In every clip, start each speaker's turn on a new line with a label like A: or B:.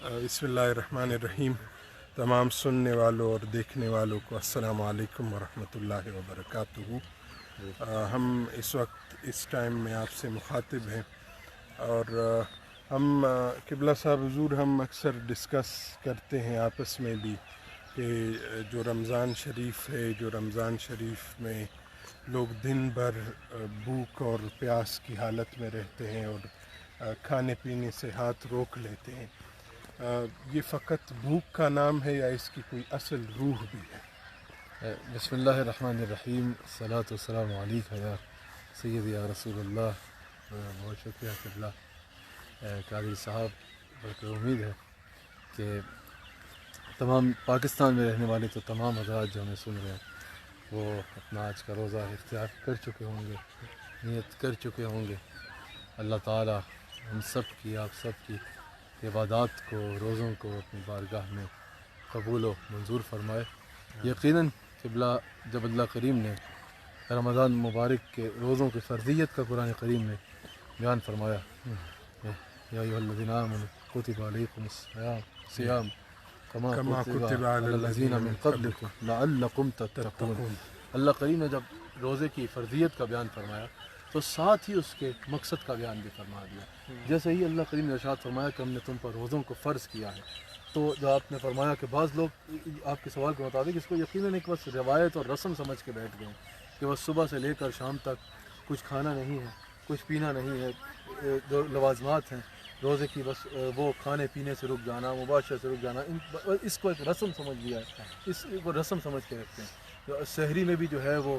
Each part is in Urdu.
A: بسم اللہ الرحمن الرحیم. تمام سننے والوں اور دیکھنے والوں کو السلام علیکم ورحمۃ اللہ وبرکاتہ. ہم اس وقت اس ٹائم میں آپ سے مخاطب ہیں اور ہم قبلہ صاحب حضور ہم اکثر ڈسکس کرتے ہیں آپس میں بھی کہ جو رمضان شریف ہے، جو رمضان شریف میں لوگ دن بھر بھوک اور پیاس کی حالت میں رہتے ہیں اور کھانے پینے سے ہاتھ روک لیتے ہیں، یہ فقط بھوک کا نام ہے یا اس کی کوئی اصل روح بھی ہے؟
B: بسم اللہ الرحمن الرحیم. الصلاۃ والسلام علیک یا سید یا رسول اللہ. بہت شکریہ قبلہ قادری صاحب. بلکہ امید ہے کہ تمام پاکستان میں رہنے والے تو تمام حضرات جو ہمیں سن رہے ہیں وہ اپنا آج کا روزہ اختیار کر چکے ہوں گے، نیت کر چکے ہوں گے. اللہ تعالی ہم سب کی، آپ سب کی عبادات کو، روزوں کو اپنی بارگاہ میں قبول و منظور فرمائے. یقیناً قبلہ جب اللہ کریم نے رمضان مبارک کے روزوں کی فرضیت کا قرآن کریم میں بیان فرمایا، یا ایھا الذین آمنوا کتب علیکم الصیام کما کتب علی الذین من قبلکم لعلکم تتقون. اللہ کریم نے جب روزے کی فرضیت کا بیان فرمایا تو ساتھ ہی اس کے مقصد کا بیان بھی فرما دیا. جیسے ہی اللہ کریم نے ارشاد فرمایا کہ ہم نے تم پر روزوں کو فرض کیا ہے، تو جو آپ نے فرمایا کہ بعض لوگ آپ کے سوال کے مطابق اس کو یقیناً ایک بس روایت اور رسم سمجھ کے بیٹھ گئے کہ بس صبح سے لے کر شام تک کچھ کھانا نہیں ہے، کچھ پینا نہیں ہے، جو لوازمات ہیں روزے کی بس وہ کھانے پینے سے رک جانا، مباشرت سے رک جانا، اس کو ایک رسم سمجھ لیا ہے، اس کو رسم سمجھ کے رکھتے ہیں. شہری میں بھی جو ہے وہ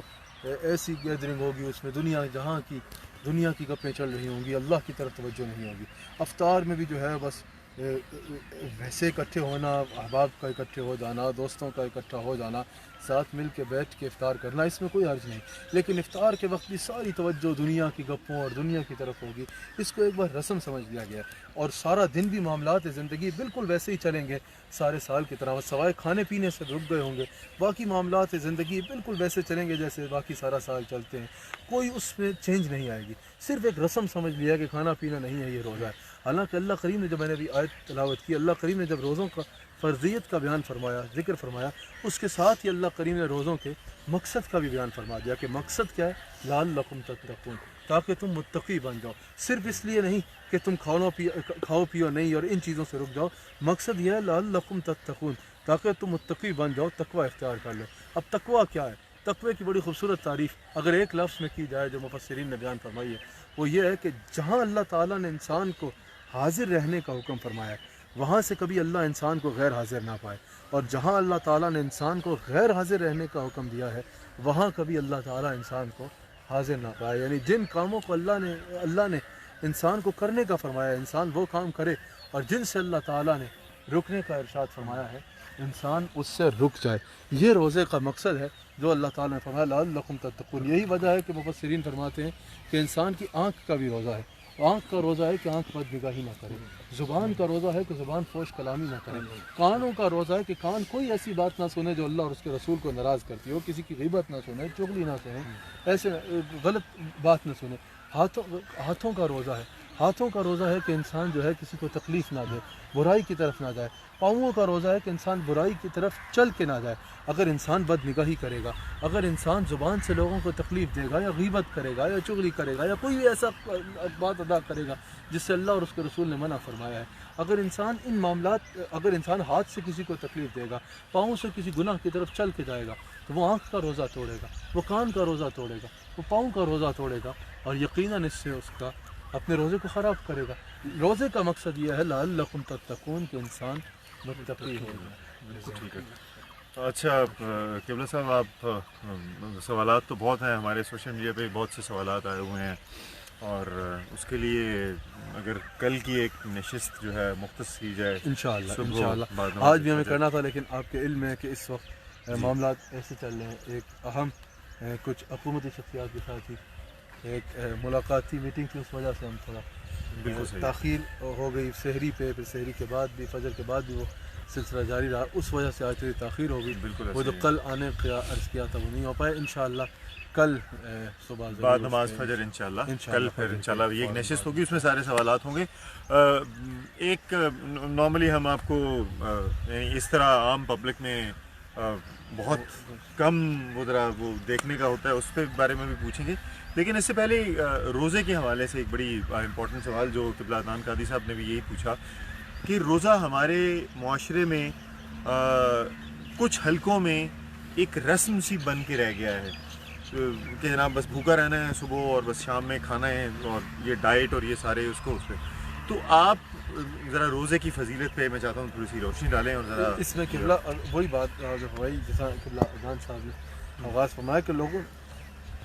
B: ایسی گیدرنگ ہوگی، اس میں دنیا کی گپیں چل رہی ہوں گی، اللہ کی طرف توجہ نہیں ہوگی. افطار میں بھی جو ہے بس ویسے اکٹھے ہونا، احباب کا اکٹھے ہو جانا، دوستوں کا اکٹھا ہو جانا، ساتھ مل کے بیٹھ کے افطار کرنا، اس میں کوئی حرج نہیں. لیکن افطار کے وقت بھی ساری توجہ دنیا کی گپوں اور دنیا کی طرف ہوگی. اس کو ایک بار رسم سمجھ لیا گیا اور سارا دن بھی معاملات زندگی بالکل ویسے ہی چلیں گے سارے سال کی طرح، سوائے کھانے پینے سے رک گئے ہوں گے، باقی معاملات زندگی بالکل ویسے چلیں گے جیسے باقی سارا سال چلتے ہیں. کوئی اس میں چینج نہیں آئے گی. صرف ایک رسم سمجھ لیا کہ کھانا پینا نہیں ہے، یہ روزہ ہے. حالانکہ اللہ کریم نے، جو میں نے ابھی آیت تلاوت کی، اللہ کریم نے جب روزوں کا فرضیت کا بیان فرمایا، ذکر فرمایا، اس کے ساتھ ہی اللہ کریم نے روزوں کے مقصد کا بھی بیان فرما دیا کہ مقصد کیا ہے، لعلکم تتقون، تاکہ تم متقی بن جاؤ. صرف اس لیے نہیں کہ تم کھاؤ پیو نہیں اور ان چیزوں سے رک جاؤ، مقصد یہ ہے لعلکم تتقون، تاکہ تم متقی بن جاؤ، تقوی اختیار کر لو. اب تقوی کیا ہے؟ تقوی کی بڑی خوبصورت تعریف اگر ایک لفظ میں کی جائے جو مفسرین نے بیان فرمائی ہے، وہ یہ ہے کہ جہاں اللہ تعالیٰ نے انسان کو حاضر رہنے کا حکم فرمایا ہے، وہاں سے کبھی اللہ انسان کو غیر حاضر نہ پائے، اور جہاں اللہ تعالیٰ نے انسان کو غیر حاضر رہنے کا حکم دیا ہے وہاں کبھی اللہ تعالیٰ انسان کو حاضر نہ پائے. یعنی جن کاموں کو اللہ نے انسان کو کرنے کا فرمایا ہے، انسان وہ کام کرے، اور جن سے اللہ تعالیٰ نے رکنے کا ارشاد فرمایا ہے، انسان اس سے رک جائے. یہ روزے کا مقصد ہے جو اللہ تعالیٰ نے فرمایا لعلکم تتقون. یہی وجہ ہے کہ مفسرین فرماتے ہیں کہ انسان کی آنکھ کا بھی روزہ ہے. آنکھ کا روزہ ہے کہ آنکھ بد نگاہی نہ کرے، زبان کا روزہ ہے کہ زبان فوش کلامی نہ کرے، کانوں کا روزہ ہے کہ کان کوئی ایسی بات نہ سنے جو اللہ اور اس کے رسول کو ناراض کرتی ہو، کسی کی غیبت نہ سنے، چغلی نہ سنے، ایسے غلط بات نہ سنے. ہاتھوں کا روزہ ہے. ہاتھوں کا روزہ ہے کہ انسان جو ہے کسی کو تکلیف نہ دے، برائی کی طرف نہ جائے. پاؤں کا روزہ ہے کہ انسان برائی کی طرف چل کے نہ جائے. اگر انسان بد نگاہی کرے گا، اگر انسان زبان سے لوگوں کو تکلیف دے گا یا غیبت کرے گا یا چغلی کرے گا یا کوئی بھی ایسا بات ادا کرے گا جس سے اللہ اور اس کے رسول نے منع فرمایا ہے، اگر انسان ہاتھ سے کسی کو تکلیف دے گا، پاؤں سے کسی گناہ کی طرف چل کے جائے گا، تو وہ آنکھ کا روزہ توڑے گا، وہ کان کا روزہ توڑے گا، وہ پاؤں کا روزہ توڑے گا، اور یقیناً اس سے اس کا اپنے روزے کو خراب کرے گا. روزے کا مقصد یہ ہے لعلکم تتقون کہ انسان متقی ہو جائے.
C: اچھا قبلہ صاحب، آپ سوالات تو بہت ہیں، ہمارے سوشل میڈیا پہ بہت سے سوالات آئے ہوئے ہیں، اور اس کے لیے اگر کل کی ایک نشست جو ہے مختص کی جائے
B: انشاءاللہ آج بھی ہمیں کرنا تھا، لیکن آپ کے علم ہے کہ اس وقت معاملات ایسے چل رہے ہیں. ایک اہم کچھ حکومتی شخصیات کے ساتھ ہی ایک ملاقاتی میٹنگ تھی، اس وجہ سے ہم تھوڑا
C: بالکل صحیح.
B: تاخیر ہو گئی سحری پہ، پھر سحری کے بعد بھی فجر کے بعد بھی وہ سلسلہ جاری رہا، اس وجہ سے آج تھوڑی تاخیر ہو گئی.
C: بالکل
B: وہ جو
C: ایسے ہی.
B: کل آنے کا عرض کیا تھا وہ نہیں ہو پائے. انشاءاللہ کل صبح ضرور
C: بعد
B: اس
C: نماز
B: پہ
C: فجر انشاءاللہ
B: انشاءاللہ
C: کل پھر
B: فجر
C: انشاءاللہ
B: کے
C: یہ ایک
B: فوراً
C: نشست
B: بعد.
C: ہوگی، اس میں سارے سوالات ہوں گے. ایک نارملی ہم آپ کو اس طرح عام پبلک میں بہت کم وہ دیکھنے کا ہوتا ہے، اس پہ بارے میں بھی پوچھیں گے. لیکن اس سے پہلے روزے کے حوالے سے ایک بڑی امپورٹنٹ سوال جو قبلہ عدنان قادری صاحب نے بھی یہی پوچھا کہ روزہ ہمارے معاشرے میں کچھ حلقوں میں ایک رسم سی بن کے رہ گیا ہے کہ جناب بس بھوکا رہنا ہے صبح اور بس شام میں کھانا ہے، اور یہ ڈائٹ اور یہ سارے اس پہ. تو آپ ذرا روزے کی فضیلت پہ میں چاہتا ہوں تھوڑی سی روشنی ڈالیں اور ذرا
B: اس میں قبلہ وہی بات جو ہوائی جیسا قبلہ عدنان صاحب نے آغاز فرمایا کہ لوگوں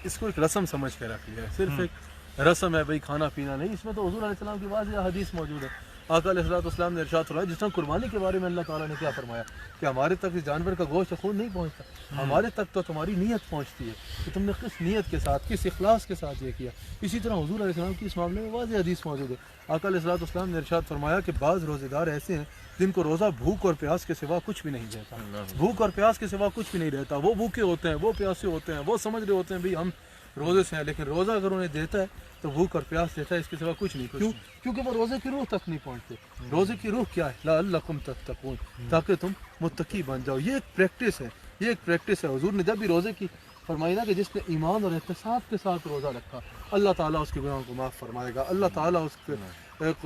B: اس کو ایک رسم سمجھ کے رکھ لیا ہے، صرف ایک رسم ہے بھائی کھانا پینا نہیں. اس میں تو حضور علیہ السلام کی واضح حدیث موجود ہے. آقا علیہ السلام نے ارشاد فرمایا، جس طرح قربانی کے بارے میں اللہ تعالیٰ نے کیا فرمایا کہ ہمارے تک اس جانور کا گوشت خون نہیں پہنچتا، ہمارے تک تو تمہاری نیت پہنچتی ہے کہ تم نے کس نیت کے ساتھ کس اخلاص کے ساتھ یہ کیا. اسی طرح حضور علیہ السلام کی اس معاملے میں واضح حدیث موجود ہے. آقا علیہ السلام نے ارشاد فرمایا کہ بعض روزے دار ایسے ہیں جن کو روزہ بھوک اور پیاس کے سوا کچھ بھی نہیں رہتا. بھوک اور پیاس کے سوا کچھ بھی نہیں رہتا. وہ بھوکے ہوتے ہیں، وہ پیاسے ہوتے ہیں، وہ سمجھ رہے ہوتے ہیں بھئی ہم روزے سے ہیں، لیکن روزہ اگر انہیں دیتا ہے تو بھوک اور پیاس دیتا ہے، اس کے سوا کچھ نہیں. کیوں؟ کیونکہ وہ روزے کی روح تک نہیں پہنچتے. روزے کی روح کیا ہے؟ لعلکم تتقون، تاکہ تم متقی بن جاؤ. یہ ایک پریکٹس ہے، یہ ایک پریکٹس ہے. حضور نے جب بھی روزے کی فرمائی نا کہ جس نے ایمان اور احتساب کے ساتھ روزہ رکھا اللہ تعالیٰ اس کے گناہوں کو معاف فرمائے گا، اللہ تعالیٰ اس کو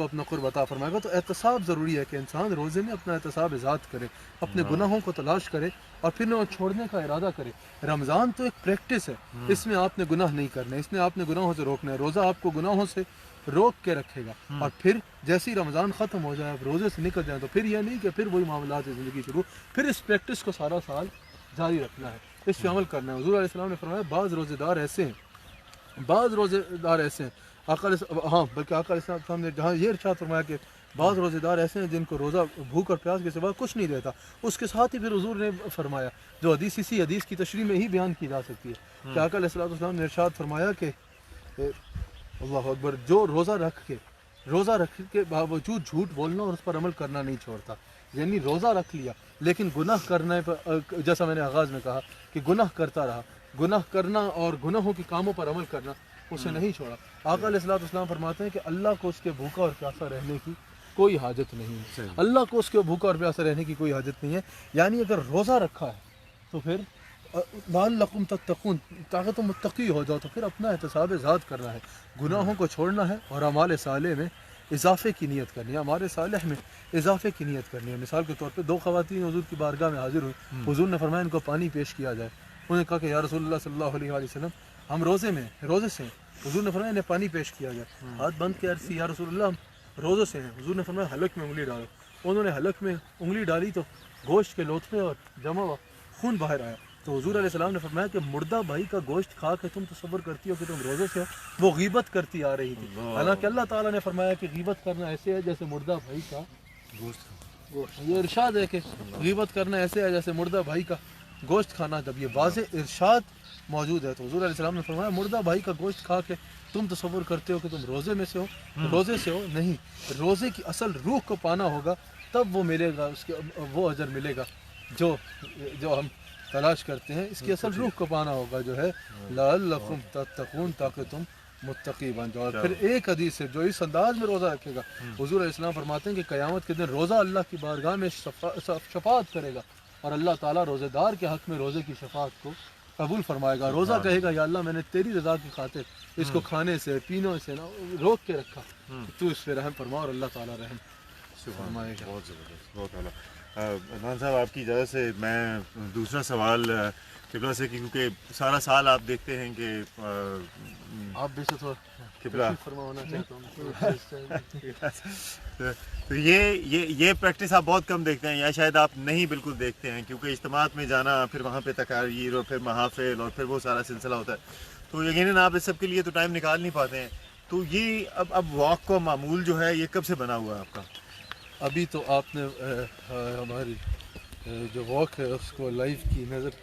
B: اپنا قرب عطا فرمائے گا. تو احتساب ضروری ہے کہ انسان روزے میں اپنا احتساب ذات کرے، اپنے گناہوں کو تلاش کرے اور پھر انہیں چھوڑنے کا ارادہ کرے. رمضان تو ایک پریکٹس ہے، اس میں آپ نے گناہ نہیں کرنے، اس میں آپ نے گناہوں سے روکنا ہے. روزہ آپ کو گناہوں سے روک کے رکھے گا. اور پھر جیسے ہی رمضان ختم ہو جائے، آپ روزے سے نکل جائیں تو پھر یہ نہیں کہ پھر وہی معاملات زندگی شروع، پھر اس پریکٹس کو سارا سال جاری رکھنا ہے، اس پہ عمل کرنا ہے. حضور علیہ السلام نے فرمایا بعض روزے دار ایسے ہیں بلکہ آقا علیہ السلام نے جہاں یہ ارشاد فرمایا کہ بعض روزے دار ایسے ہیں جن کو روزہ بھوک اور پیاس کے سوا کچھ نہیں رہتا. اس کے ساتھ ہی پھر حضور نے فرمایا جو حدیث اسی حدیث کی تشریح میں ہی بیان کی جا سکتی ہے کہ آقا علیہ السلام نے ارشاد فرمایا کہ اللہ اکبر، جو روزہ رکھ کے باوجود جھوٹ بولنا اور اس پر عمل کرنا نہیں چھوڑتا، یعنی روزہ رکھ لیا لیکن گناہ کرنے پر، جیسا میں نے آغاز میں کہا کہ گناہ کرتا رہا، گناہ کرنا اور گناہوں کے کاموں پر عمل کرنا اسے نہیں چھوڑا. آقا علیہ السلام فرماتے ہیں کہ اللہ کو اس کے بھوکا اور پیاسا رہنے کی کوئی حاجت نہیں ہے. اللہ کو اس کے بھوکا اور پیاسا رہنے کی کوئی حاجت نہیں ہے. یعنی اگر روزہ رکھا ہے تو پھر لعلکم تتقون، تاکہ تم متقی ہو جاؤ، تو پھر اپنا احتساب ذات کرنا ہے، گناہوں کو چھوڑنا ہے اور اعمال صالح میں اضافے کی نیت کرنی ہے، ہمارے صالح میں اضافے کی نیت کرنی ہے. مثال کے طور پہ دو خواتین حضور کی بارگاہ میں حاضر ہوئی. حضور نے فرمایا ان کو پانی پیش کیا جائے. انہوں نے کہا کہ یا رسول اللہ صلی اللہ علیہ وسلم ہم روزے سے ہیں. حضور نے فرمایا انہیں پانی پیش کیا جائے. ہاتھ بند کے عرض یا رسول اللہ ہم روزے سے ہیں. حضور نے فرمایا حلق میں انگلی ڈالو. انہوں نے حلق میں انگلی ڈالی تو گوشت کے لوتھڑے اور جمع ہوا خون باہر آیا. تو حضور علیہ السلام نے فرمایا کہ مردہ بھائی کا گوشت کھا کے تم تصور کرتی ہو کہ تم روزے سے ہو، وہ غیبت کرتی آ رہی تھی. حالانکہ اللہ تعالیٰ نے فرمایا کہ غیبت کرنا ایسے ہے جیسے مردہ بھائی کا گوشت. یہ ارشاد ہے کہ غیبت کرنا ایسے ہے جیسے مردہ بھائی کا گوشت کھانا. جب یہ واضح ارشاد موجود ہے تو حضور علیہ السلام نے فرمایا مردہ بھائی کا گوشت کھا کے تم تصور کرتے ہو کہ تم روزے میں سے ہو، روزے سے ہو نہیں. روزے کی اصل روح کو پانا ہوگا تب وہ ملے گا، اس کے وہ اجر ملے گا جو ہم تلاش کرتے ہیں. اس کی اصل روح کو پانا ہوگا جو ہے لعلکم تتقون، تاکہ تم متقی بن جاؤ. اور پھر ایک حدیث ہے جو اس انداز میں روزہ رکھے گا، حضور علیہ السلام فرماتے ہیں کہ قیامت کے دن روزہ اللہ کی بارگاہ میں شفاعت کرے گا اور اللہ تعالیٰ روزے دار کے حق میں روزے کی شفاعت کو قبول فرمائے گا. روزہ کہے گا یا اللہ میں نے تیری رضا کی خاطر اس کو کھانے سے پینے سے روک کے رکھا، تو اس پہ رحم فرما، اور اللہ تعالیٰ رحم فرمائے گا.
C: بہت زبردست، بہت اعلیٰ. عدنان صاحب آپ کی اجازت سے میں دوسرا سوال قبلہ سے، کیونکہ سارا سال آپ دیکھتے ہیں کہ
B: آپ بھی سے تھوڑا
C: قبلہ
B: فرمانا چاہتا ہوں.
C: تو یہ پریکٹس آپ بہت کم دیکھتے ہیں، یا شاید آپ نہیں بالکل دیکھتے ہیں، کیونکہ اجتماعات میں جانا، پھر وہاں پہ تقاریر اور پھر محافل اور پھر وہ سارا سلسلہ ہوتا ہے، تو یقیناً آپ اس سب کے لیے تو ٹائم نکال نہیں پاتے ہیں. تو یہ اب واک کا معمول جو ہے یہ کب سے بنا ہوا ہے آپ کا؟
B: ابھی تو آپ نے ہماری جو واک ہے اس کو لائف کی نظر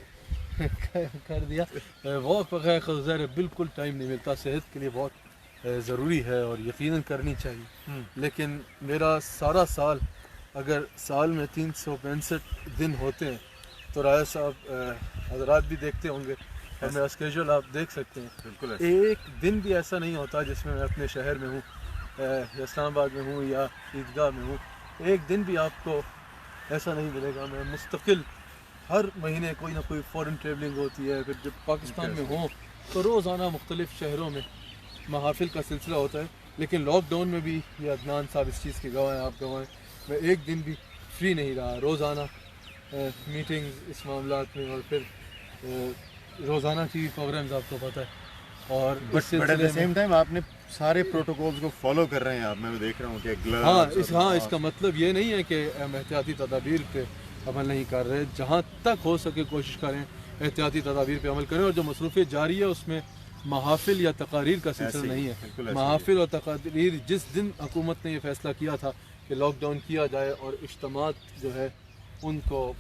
B: کر دیا. واک وغیرہ کا ظاہر بالکل ٹائم نہیں ملتا. صحت کے لیے واک ضروری ہے اور یقیناً کرنی چاہیے، لیکن میرا سارا سال اگر سال میں 365 دن ہوتے ہیں تو رائے صاحب حضرات بھی دیکھتے ہوں گے اور میرا اسکیجول آپ دیکھ سکتے ہیں،
C: بالکل
B: ایک دن بھی ایسا نہیں ہوتا جس میں اپنے شہر میں ہوں یا اسلام آباد میں ہوں یا عیدگاہ میں ہوں، ایک دن بھی آپ کو ایسا نہیں ملے گا۔ میں مستقل ہر مہینے کوئی نہ کوئی فورن ٹریولنگ ہوتی ہے، پھر جب پاکستان میں ہوں تو روزانہ مختلف شہروں میں محافل کا سلسلہ ہوتا ہے، لیکن لاک ڈاؤن میں بھی یہ عدنان صاحب اس چیز کے گواہ ہیں، آپ گواہ ہیں، میں ایک دن بھی فری نہیں رہا، روزانہ میٹنگز اس معاملات میں، اور پھر روزانہ ٹی وی پروگرامز آپ کو پتہ ہے، اور اس
C: بٹ ایٹ دا
B: سلسلے
C: سیم ٹائم آپ نے سارے پروٹوکولز کو فالو کر رہے ہیں آپ، میں دیکھ رہا ہوں کہ
B: ہاں اس کا مطلب یہ نہیں ہے کہ ہم احتیاطی تدابیر پہ عمل نہیں کر رہے، جہاں تک ہو سکے کوشش کریں احتیاطی تدابیر پہ عمل کریں، اور جو مصروفیت جاری ہے اس میں محافل یا تقاریر کا سلسلہ نہیں ہے، محافل اور تقاریر جس دن حکومت نے یہ فیصلہ کیا تھا کہ لاک ڈاؤن کیا جائے اور اجتماعات جو ہے ان کو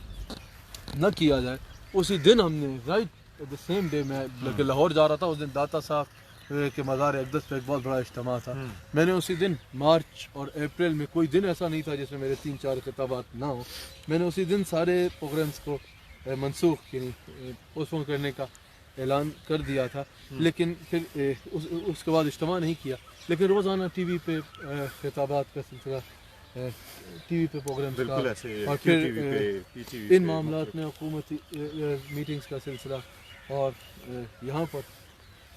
B: نہ کیا جائے، اسی دن ہم نے رائٹ دا سیم ڈے، میں بلکہ لاہور جا رہا تھا اس دن، داتا صاحب کے مزار اقدس پہ ایک بہت بڑا اجتماع تھا، میں نے اسی دن مارچ اور اپریل میں کوئی دن ایسا نہیں تھا جس میں میرے 3-4 خطابات نہ ہوں، میں نے اسی دن سارے پروگرامز کو منسوخ یعنی پوسٹ پون کرنے کا اعلان کر دیا تھا، لیکن پھر اس کے بعد اجتماع نہیں کیا، لیکن روزانہ ٹی وی پہ خطابات کا سلسلہ، ٹی وی پہ پروگرامز کا، اور پھر ان معاملات میں حکومتی میٹنگز کا سلسلہ، اور یہاں پر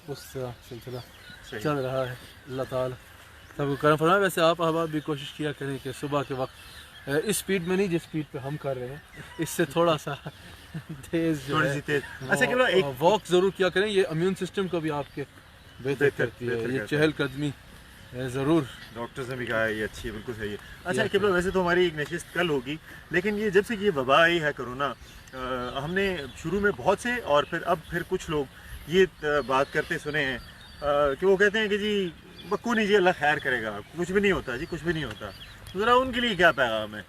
B: اس طرح سلسلہ چل رہا ہے۔ اللہ تعالیٰ سب کو کرم فرمائے۔ ویسے آپ احباب بھی کوشش کیا کریں کہ صبح کے وقت اس سپیڈ میں نہیں جس سپیڈ پہ ہم کر رہے ہیں، اس سے تھوڑا سا تیز جو ہے واک ضرور کیا کریں، یہ امیون سسٹم کو بھی آپ کے بہتر کرتی ہے، یہ چہل قدمی ضرور،
C: ڈاکٹرز نے بھی کہا ہے یہ اچھی ہے، بالکل صحیح ہے۔ اچھا قبلہ، ویسے تو ہماری ایک نشست کل ہوگی، لیکن یہ جب سے یہ وبا آئی ہے کرونا، ہم نے شروع میں بہت سے اور پھر کچھ لوگ یہ بات کرتے سنے ہیں کہ وہ کہتے ہیں کہ جی بکو نہیں جی، اللہ خیر کرے گا، کچھ بھی نہیں ہوتا جی، کچھ بھی نہیں ہوتا، ذرا ان کے لیے کیا پیغام ہے؟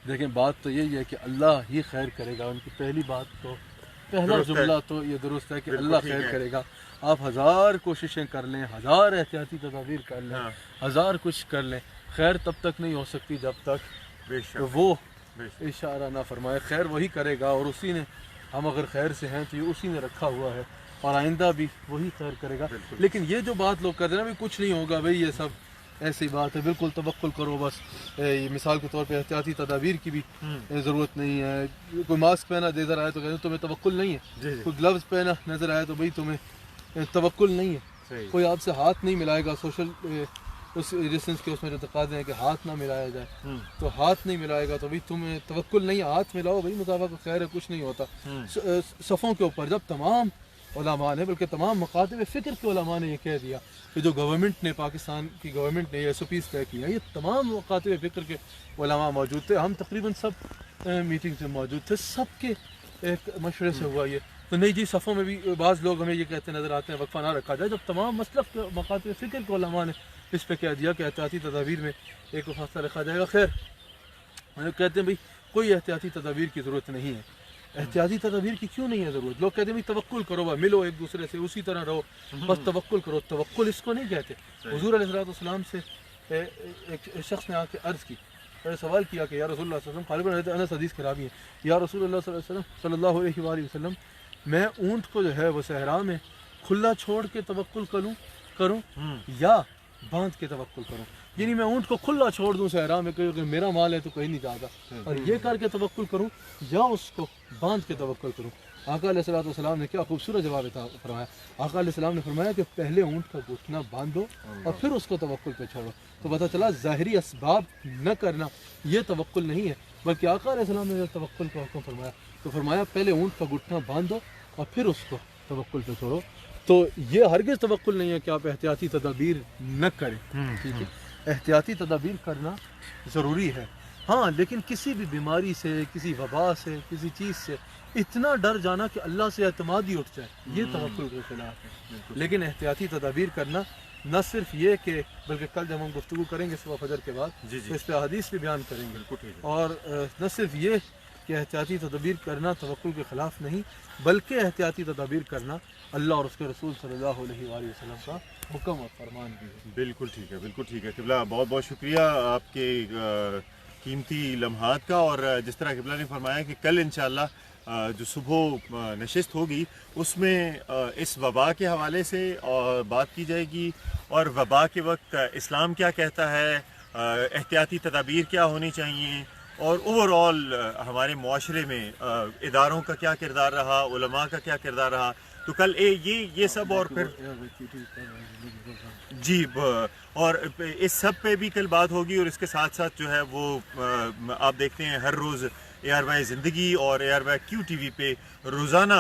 B: دیکھیں بات تو یہی ہے کہ اللہ ہی خیر کرے گا، ان کی پہلی بات تو پہلا جملہ تو یہ درست ہے کہ اللہ خیر کرے گا، آپ ہزار کوششیں کر لیں، ہزار احتیاطی تدابیر کر لیں، ہزار کچھ کر لیں، خیر تب تک نہیں ہو سکتی جب تک وہ اشارہ نہ فرمائے، خیر وہی کرے گا، اور اسی نے، ہم اگر خیر سے ہیں تو یہ اسی نے رکھا ہوا ہے، اور آئندہ بھی وہی خیر کرے گا۔ لیکن یہ جو بات لوگ کہتے ہیں نا بھی کچھ نہیں ہوگا، بھئی یہ سب ایسی بات ہے، بالکل توکل کرو بس، یہ مثال کے طور پہ احتیاطی تدابیر کی بھی ضرورت نہیں ہے، کوئی ماسک پہنا نظر آئے تو کہتے ہیں تمہیں توکل نہیں ہے، کوئی گلوز پہنا نظر آئے تو بھئی تمہیں توکل نہیں ہے، کوئی آپ سے ہاتھ نہیں ملائے گا، سوشل اس ڈسٹینس کے اس میں جو تقاضے ہیں کہ ہاتھ نہ ملایا جائے، تو ہاتھ نہیں ملائے گا تو بھئی تمہیں توکل نہیں ہے، ہاتھ ملاؤ بھئی، مطابق خیر ہے، کچھ نہیں ہوتا۔ صفوں کے اوپر جب تمام علماء نے، بلکہ تمام مکاتب فکر کے علماء نے یہ کہہ دیا کہ جو گورنمنٹ نے، پاکستان کی گورنمنٹ نے یہ SOPs طے کیا، یہ تمام مکاتب فکر کے علماء موجود تھے، ہم تقریباً سب میٹنگز میں موجود تھے، سب کے ایک مشورے سے ہوا یہ، تو نہیں جی صفوں میں بھی بعض لوگ ہمیں یہ کہتے نظر آتے ہیں وقفہ نہ رکھا جائے، جب تمام مسلک کے مکاتب فکر کے علماء نے اس پہ کہہ دیا کہ احتیاطی تدابیر میں ایک فاصلہ رکھا جائے گا، خیر کہتے ہیں بھئی کوئی احتیاطی تدابیر کی ضرورت نہیں ہے۔ احتیاطی تدابیر کی کیوں نہیں ہے ضرورت؟ لوگ کہتے ہیں بھئی توکل کرو، ملو ایک دوسرے سے، اسی طرح رہو، بس توکل کرو، توکل اس کو نہیں کہتے۔ حضور علیہ السلام سے ایک شخص نے آ کے عرض کی، سوال کیا کہ یا رسول اللہ صلی اللہ علیہ وسلم، انس حدیث کے راوی ہیں، یا رسول اللہ صلی اللہ علیہ وآلہ وسلم، میں اونٹ کو جو ہے وہ صحرا میں کھلا چھوڑ کے توکل کروں یا باندھ کے توکل کروں، یعنی میں اونٹ کو کھلا چھوڑ دوں صحرا میں، کہ میرا مال ہے تو کہیں نہیں جاتا، اور یہ کر کے توکل کروں یا اس کو باندھ کے توکل کروں۔ آقا علیہ السلام نے کیا خوبصورت جواب فرمایا، آقا علیہ السلام نے فرمایا کہ پہلے اونٹ کا گھٹنا باندھو اور پھر اس کو توکل پہ چھوڑو، تو پتہ چلا ظاہری اسباب نہ کرنا یہ توکل نہیں ہے، بلکہ آقا علیہ السلام نے جب توکل کا حکم فرمایا تو فرمایا پہلے اونٹ کا گھٹنا باندھو اور پھر اس کو توکل پہ چھوڑو، تو یہ ہرگز توکل نہیں ہے کہ آپ احتیاطی تدابیر نہ کریں، ٹھیک ہے، احتیاطی تدابیر کرنا ضروری ہے، ہاں، لیکن کسی بھی بیماری سے، کسی وبا سے، کسی چیز سے اتنا ڈر جانا کہ اللہ سے اعتماد ہی اٹھ جائے، یہ توکل کے خلاف ہے۔ لیکن احتیاطی تدابیر کرنا نہ صرف یہ کہ، بلکہ کل جب ہم گفتگو کریں گے صبح فجر کے بعد تو اس پہ احادیث بھی بیان کریں گے، اور نہ صرف یہ کہ احتیاطی تدابیر کرنا توکل کے خلاف نہیں، بلکہ احتیاطی تدابیر کرنا اللہ اور اس کے رسول صلی اللہ علیہ وآلہ وسلم کا حکم اور فرمان بھی ہے۔
C: بالکل ٹھیک ہے، بالکل ٹھیک ہے قبلہ، بہت بہت شکریہ آپ کے قیمتی لمحات کا، اور جس طرح قبلہ نے فرمایا کہ کل انشاءاللہ جو صبح نشست ہوگی اس میں اس وبا کے حوالے سے بات کی جائے گی، اور وبا کے وقت اسلام کیا کہتا ہے، احتیاطی تدابیر کیا ہونی چاہیے، اور اوور آل ہمارے معاشرے میں اداروں کا کیا کردار رہا، علماء کا کیا کردار رہا۔ تو کل یہ سب، اور پھر جی اور اس سب پہ بھی کل بات ہوگی، اور اس کے ساتھ ساتھ جو ہے وہ آپ دیکھتے ہیں ہر روز ARY زندگی اور ARY QTV پہ روزانہ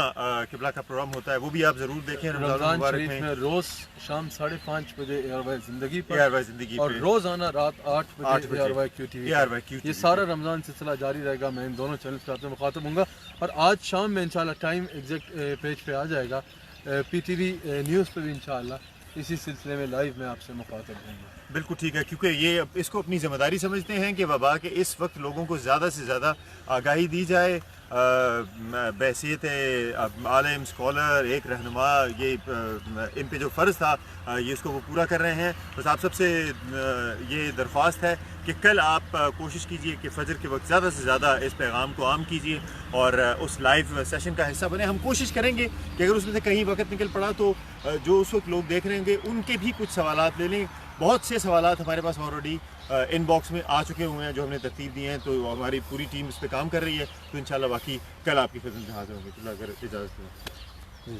C: قبلہ کا پروگرام ہوتا ہے، وہ بھی آپ ضرور دیکھیں
B: رمضان شریف میں روز شام 5:30 بجے ARY زندگی پر،
C: ARY زندگی
B: اور
C: پہ
B: روزانہ رات 8 بجے ARY QTV
C: ARY QTV
B: یہ سارا رمضان سلسلہ جاری رہے گا۔ میں ان دونوں چینلز کے ساتھ مخاطب ہوں گا، اور آج شام میں انشاءاللہ ٹائم ایگزیکٹ پیج پہ آ جائے گا، PTV نیوز پہ بھی انشاءاللہ اسی سلسلے میں لائیو میں آپ سے مخاطب ہوں گا۔
C: بالکل ٹھیک ہے، کیونکہ یہ اس کو اپنی ذمہ داری سمجھتے ہیں کہ وبا کے اس وقت لوگوں کو زیادہ سے زیادہ آگاہی دی جائے، بحیثیت عالم اسکالر ایک رہنما، یہ ان پہ جو فرض تھا یہ اس کو وہ پورا کر رہے ہیں۔ بس آپ سب سے یہ درخواست ہے کہ کل آپ کوشش کیجئے کہ فجر کے وقت زیادہ سے زیادہ اس پیغام کو عام کیجئے اور اس لائیو سیشن کا حصہ بنے۔ ہم کوشش کریں گے کہ اگر اس میں سے کہیں وقت نکل پڑا تو جو اس وقت لوگ دیکھ رہے ہوں گے ان کے بھی کچھ سوالات لے لیں۔ بہت سے سوالات ہمارے پاس آلریڈی ان باکس میں آ چکے ہوئے ہیں جو ہم نے ترتیب دیے ہیں، تو ہماری پوری ٹیم اس پہ کام کر رہی ہے، تو انشاءاللہ باقی کل آپ کی خدمت میں حاضر ہوں گے۔ اگر اجازت دیں۔